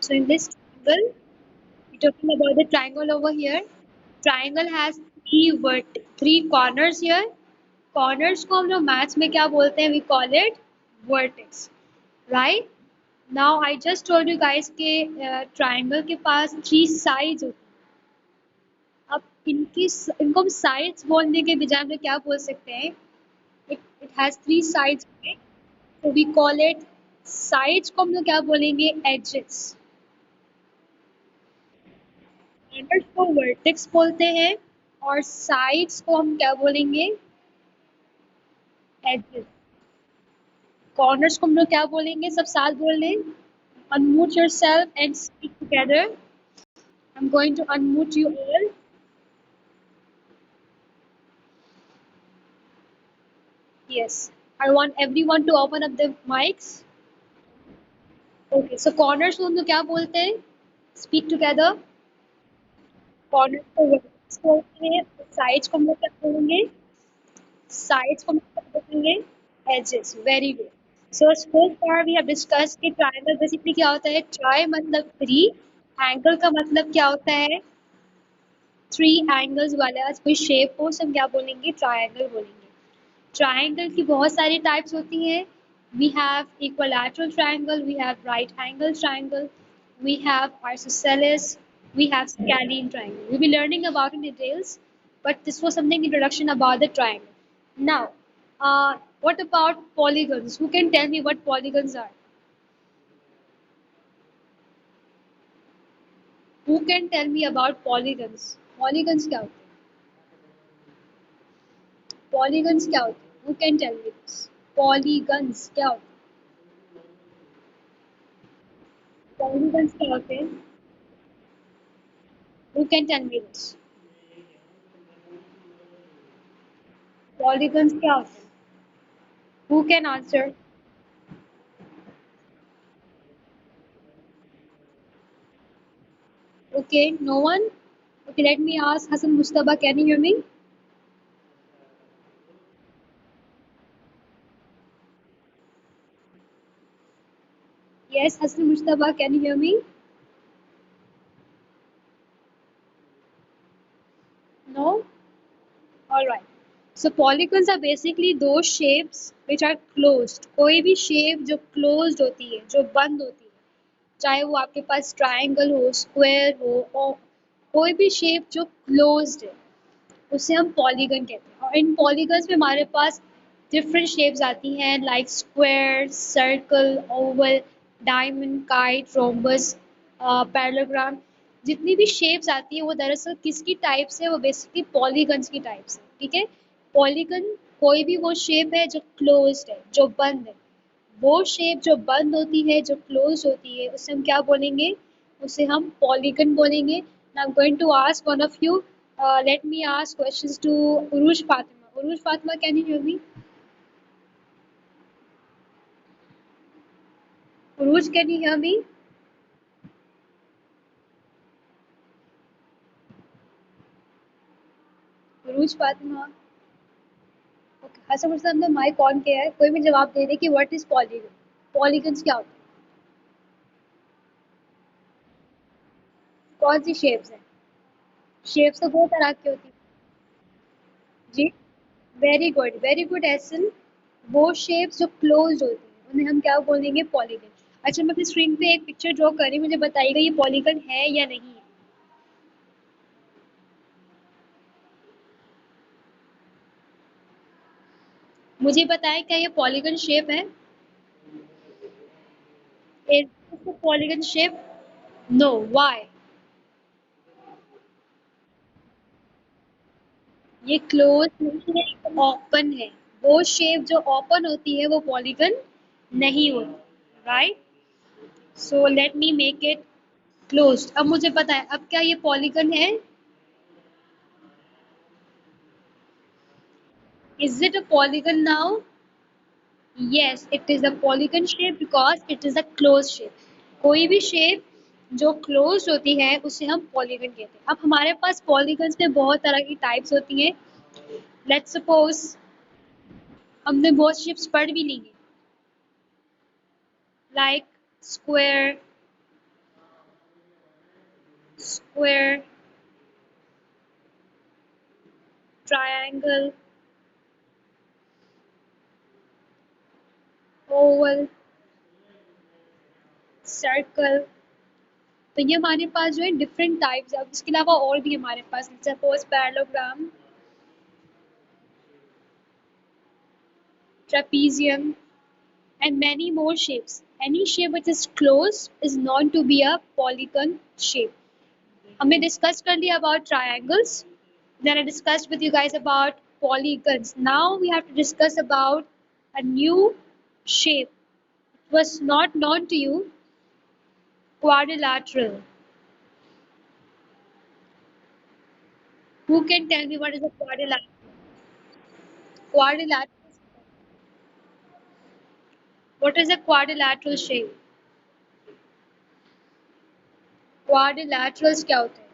So in this triangle, we're talking about the triangle over here. Triangle has three corners here. Corners को हम लोग maths में क्या बोलते हैं? We call it vertex, right? Now I just told you guys कि triangle के पास three sides होती हैं. अब इनको हम sides बोलने के बजाय हम लोग क्या बोल सकते हैं? It has three sides, okay? So we call it sides को हम लोग क्या बोलेंगे? Edges. कॉर्नर्स को वर्टेक्स बोलते हैं और साइड्स को हम क्या बोलेंगे? एजेस. कॉर्नर्स को हम लोग क्या बोलेंगे? सब साथ बोल लें. Unmute yourself and speak together. I'm going to unmute you all. Yes. I want everyone to open up their mics. Okay. So corners को हम लोग क्या बोलते हैं? Speak together. कॉर्नर्स को वर्टेक्स बोलते हैं. साइड्स को हम लोग क्या बोलेंगे? Sides को हम लोग क्या बोलेंगे? Edges. Very good. So far we have discussed कि triangle basically क्या होता है? Tri मतलब three, angle का मतलब क्या होता है? Three angles वाला कोई shape हो हम क्या बोलेंगे? Triangle बोलेंगे. Triangle की बहुत सारी types होती हैं. We have equilateral triangle, we have right angle triangle, we have isosceles, we have scalene triangle. We'll be learning about in details, but this was something introduction about the triangle. Now, what about polygons? Who can tell me what polygons are? Who can tell me about polygons? Polygons क्या होते हैं? Polygons क्या होते हैं? Who can tell me this? Polygons क्या होते हैं? Polygons क्या होते हैं? Who can tell me this? Polygons क्या होते हैं? Who can answer? Okay, no one? Okay, let me ask Hassan Mustafa, can you hear me? Yes, Hassan Mustafa, can you hear me? No? Alright. So polygons are basically those shapes which are closed. कोई भी shape जो closed होती है, जो बंद होती है, चाहे वो आपके पास triangle हो, square हो और कोई भी shape जो closed है, उसे हम polygon कहते हैं. और इन polygons में हमारे पास different shapes आती हैं like square, circle, oval, diamond, kite, rhombus, parallelogram. जितनी भी shapes आती है वो दरअसल किसकी types है? वो basically polygons की types है. ठीक है? Polygon कोई भी वो shape है जो closed है, जो बंद है. वो शेप जो बंद होती है, जो क्लोज होती है, उसे हम क्या बोलेंगे? उसे हम पॉलीगन बोलेंगे. Now I'm going to ask one of you. Let me ask questions to Urush Fatima. Urush Fatima, can you hear me? Urush, can you hear me? Urush Fatima. Okay. Hasan मुस्लिम ने माइक ऑन किया है. कोई भी जवाब दे दे कि what is polygon. Polygons क्या होते हैं? कौन सी शेप्स हैं? शेप्स तो दो तरह की होती है. जी. वेरी गुड एसन. वो शेप्स जो क्लोज होती हैं उन्हें हम क्या बोलेंगे? पॉलीगन. अच्छा, मैं अपनी स्क्रीन पे एक पिक्चर ड्रॉ कर रही हूँ, मुझे बताइएगा ये पॉलीगन है या नहीं है. मुझे बताएं क्या ये पॉलीगन शेप है? Is this polygon shape? No. Why? ये क्लोज नहीं है, ओपन है. वो शेप जो ओपन होती है वो पॉलीगन नहीं होती. Right. So let me make it closed. अब मुझे पता है अब क्या ये पॉलीगन है? Is it a polygon now? Yes, it is a polygon shape because it is a closed shape. कोई भी shape जो closed होती है उसे हम polygon कहते हैं. अब हमारे पास polygons में बहुत तरह की types होती हैं. Let's suppose हमने बहुत shapes पढ़ भी ली हैं like square, triangle, Oval, circle. तो ये हमारे पास जो है डिफरेंट टाइप्स है। अब इसके अलावा और भी हमारे पास suppose parallelogram, trapezium, and many more shapes. Any shape which is closed is known to be a polygon shape. हमने discuss कर लिया about triangles. Then I discussed with you guys about polygons. Now we have to discuss about a new shape. It was not known to you, quadrilateral. Who can tell me what is a quadrilateral? Quadrilateral. What is a quadrilateral shape? Quadrilaterals क्या होते हैं?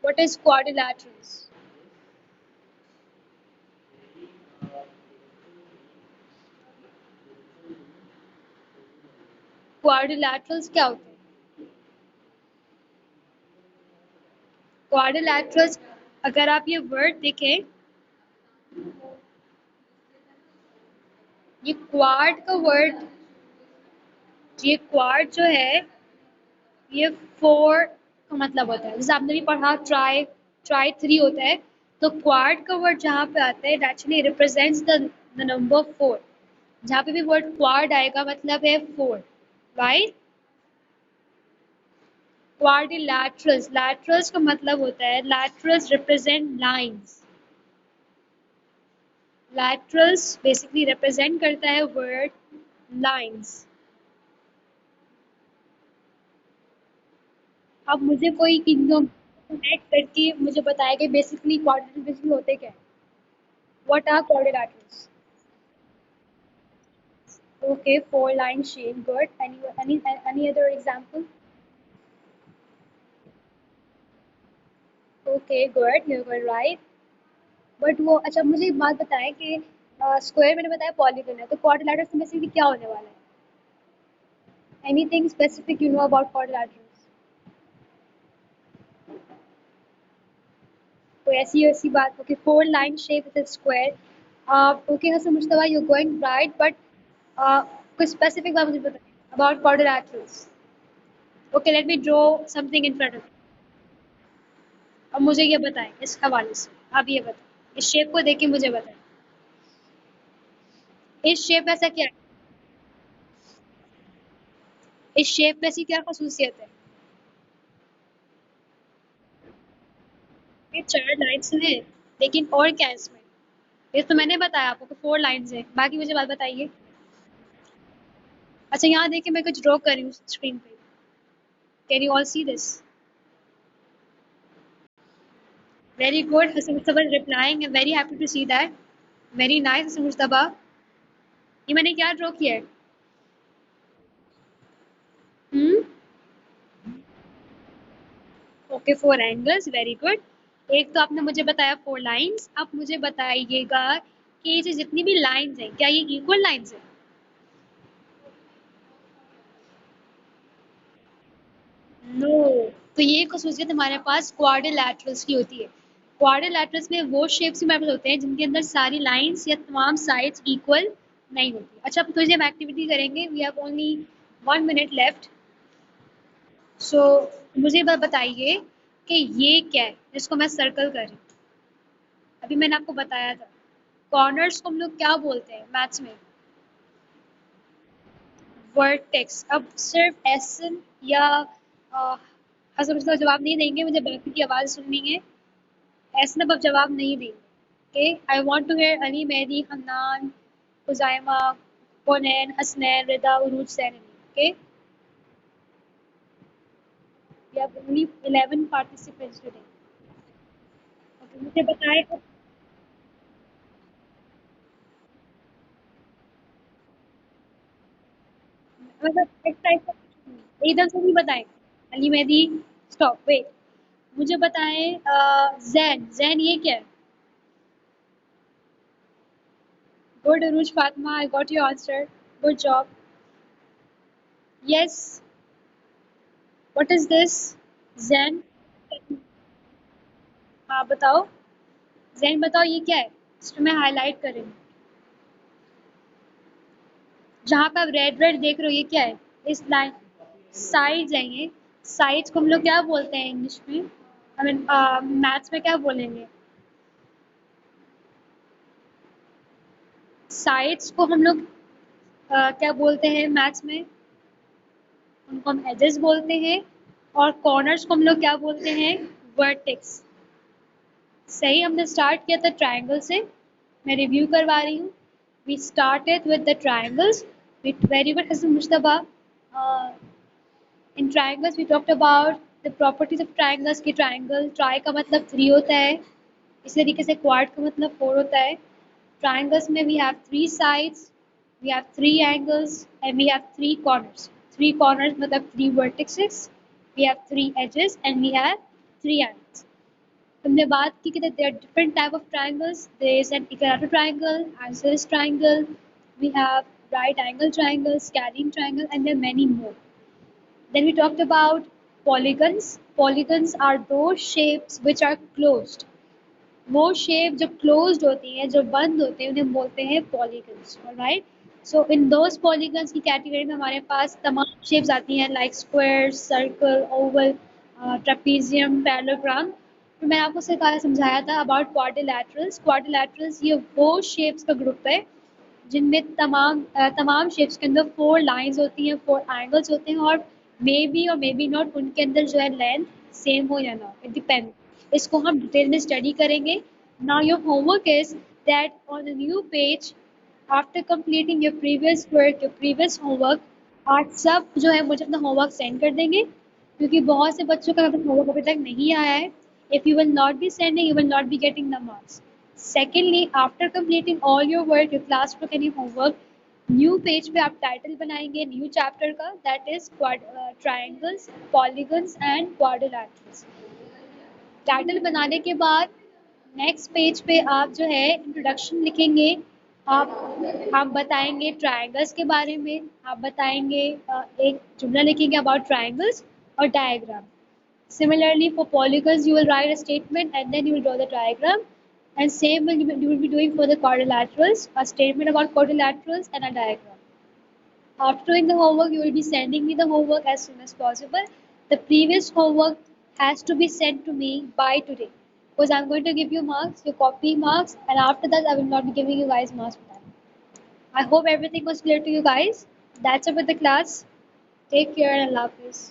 What is quadrilaterals? Quadrilaterals क्या होते हैं? क्वाड्रिलैटरल्स, अगर आप ये word देखें, ये क्वाड का वर्ड, ये क्वाड जो है ये फोर का मतलब होता है। जैसे आपने भी पढ़ा ट्राई, ट्राई थ्री होता है, तो क्वाड का वर्ड जहाँ पे आता है it actually represents the number four. जहाँ पे भी वर्ड क्वाड आएगा मतलब है फोर, राइट। क्वाड्रिलैटरल्स, लैटरल्स का मतलब होता है, laterals represent lines. Laterals basically represent करता है वर्ड लाइंस। अब मुझे कोई किंगडम कनेक्ट करके मुझे बताया कि बेसिकली क्वाड्रिलैटरल्स बेसिकली होते क्या है? What are quadrilaterals? Okay, four line shape, good. Any other example? Okay good, you were right. But वो अच्छा मुझे एक बात बताएं कि स्क्वायर मैंने बताया पॉलीगन है, तो क्वाड्रिलैटरल्स में बेसिकली क्या होने वाला है? Anything specific you know about quadrilaterals? कोई ऐसी ऐसी बात? Okay, four line shape with square. Okay Hasan Mushtaba, you going right, but कुछ स्पेसिफिक बात मुझे बताइए about quadrilaterals. Okay, let me draw something in front of. अब मुझे ये बताएं इस हवाले से, आप ये बताएं, इस शेप को देख के मुझे बताएं, इस शेप में ऐसा क्या है? इस शेप में ऐसी क्या खसूसियत है? ये चार लाइन्स हैं, लेकिन और क्या है इसमें? ये तो मैंने बताया आपको कि फोर लाइन्स हैं, बाकी मुझे बात बताइए। अच्छा यहाँ देखिए, मैं कुछ ड्रॉ कर रही हूँ स्क्रीन पे, can you all see this? Very good, Hasan Mustafa replying, very happy to see that, very nice Hasan Mustafa. ये मैंने क्या ड्रॉ किया है? Hmm, okay, four angles, very good. एक तो आपने मुझे बताया फोर लाइंस, अब मुझे बताइएगा कि ये जो जितनी भी लाइंस हैं क्या ये इक्वल लाइंस हैं? नो। तो ये खसूसियत हमारे पास क्वाड्रिलैटरल्स की होती है। क्वाड्रिलैटरल्स में वो शेप्स हमारे पास होते हैं जिनके अंदर सारी लाइंस या तमाम साइड्स इक्वल नहीं होती। अच्छा, अब थोड़ी सी हम एक्टिविटी करेंगे, we have only 1 minute left. So मुझे बताइए कि ये क्या है जिसको मैं सर्कल कर रही हूँ? अभी मैंने आपको बताया था कॉर्नर्स को हम लोग क्या बोलते हैं मैथ्स में? वर्टेक्स। अब सिर्फ एस या हसन उसका जवाब नहीं देंगे, मुझे बाकी की आवाज़ सुननी है। एस अब जवाब नहीं देंगे। Okay, I want to hear Ali, Mehdi, Hannan, Huzaima, Konain, Hasnain, Rida, Urooj, Sainani. Okay, we have only 11 participants today. Okay, मुझे बताएं मतलब एक टाइप का, एकदम से नहीं बताएं। Ali, Mehdi, stop, wait. मुझे बताएं जैन, जैन ये क्या है? Good Arooj, Fatima, I got your answer, good job. Yes, what is this? Zain, हाँ बताओ। जैन बताओ ये क्या है, इसको मैं हाईलाइट करें। जहाँ पे आप रेड रेड देख रहे हो ये क्या है, इस लाइन साइड्स हैं ये। साइड्स को हम लोग क्या बोलते हैं इंग्लिश में, आई मीन मैथ्स में क्या बोलेंगे? साइड्स को हम लोग क्या बोलते हैं मैथ्स में? उनको हम एजेस बोलते हैं। और कॉर्नर्स को हम लोग क्या बोलते हैं? वर्टेक्स। सही, हमने स्टार्ट किया था ट्राइंगल से। मैं रिव्यू करवा रही हूँ। We started with the triangles with very good Hasan Mujtaba. In triangles we talked about the properties of triangles की ट्राइंगल ट्राई का मतलब 3 होता है, इसी तरीके से क्वाड का मतलब 4 होता है। Triangles में we have 3 sides, we have 3 angles and we have 3 corners. 3 corners मतलब 3 vertices, we have 3 edges and we have 3 angles. हमने बात की कि there are different type of triangles. There is an equilateral triangle, isosceles triangle, we have right angle triangle, scalene triangle and there are many more. Then we talked about polygons. Polygons are those shapes which are closed. वो shape जो closed होती हैं, जो बंद होते हैं, उन्हें बोलते हैं polygons. Alright, so in those polygons की कैटेगरी में हमारे पास तमाम शेप्स आती हैं like square, circle, Oval, trapezium, parallelogram. तो मैंने आपको सिखाया समझाया था अबाउट क्वाड्रिलैटरल्स। क्वाड्रिलैटरल्स ये वो शेप्स का ग्रुप है जिनमें तमाम शेप्स के अंदर 4 लाइंस होती हैं, 4 एंगल्स होते हैं और मे बी और मे बी नॉट उनके अंदर जो है लेंथ सेम हो या ना, इट डिपेंड। इसको हम डिटेल में स्टडी करेंगे। Now your homework is that on the new page after completing your previous work, your previous homework, आज सब जो है मुझे अपना होमवर्क सेंड कर देंगे क्योंकि बहुत से बच्चों का अपना होमवर्क अभी तक नहीं आया है। If you will not be sending you will not be getting the marks. Secondly, after completing all your work, your classwork and your homework, new page पे आप टाइटल बनाएंगे न्यू चैप्टर का, that is triangles, polygons and quadrilaterals. Title बनाने के बाद next page पे आप जो है इंट्रोडक्शन लिखेंगे। आप बताएंगे ट्राइंगल्स के बारे में, आप बताएंगे एक जुमला लिखेंगे अबाउट ट्राइंगल्स और diagram. Similarly, for polygons, you will write a statement and then you will draw the diagram. And same you will be doing for the quadrilaterals, a statement about quadrilaterals and a diagram. After doing the homework, you will be sending me the homework as soon as possible. The previous homework has to be sent to me by today because I'm going to give you marks, you copy marks, and after that, I will not be giving you guys marks for that. I hope everything was clear to you guys. That's it with the class. Take care and Allah Hafiz.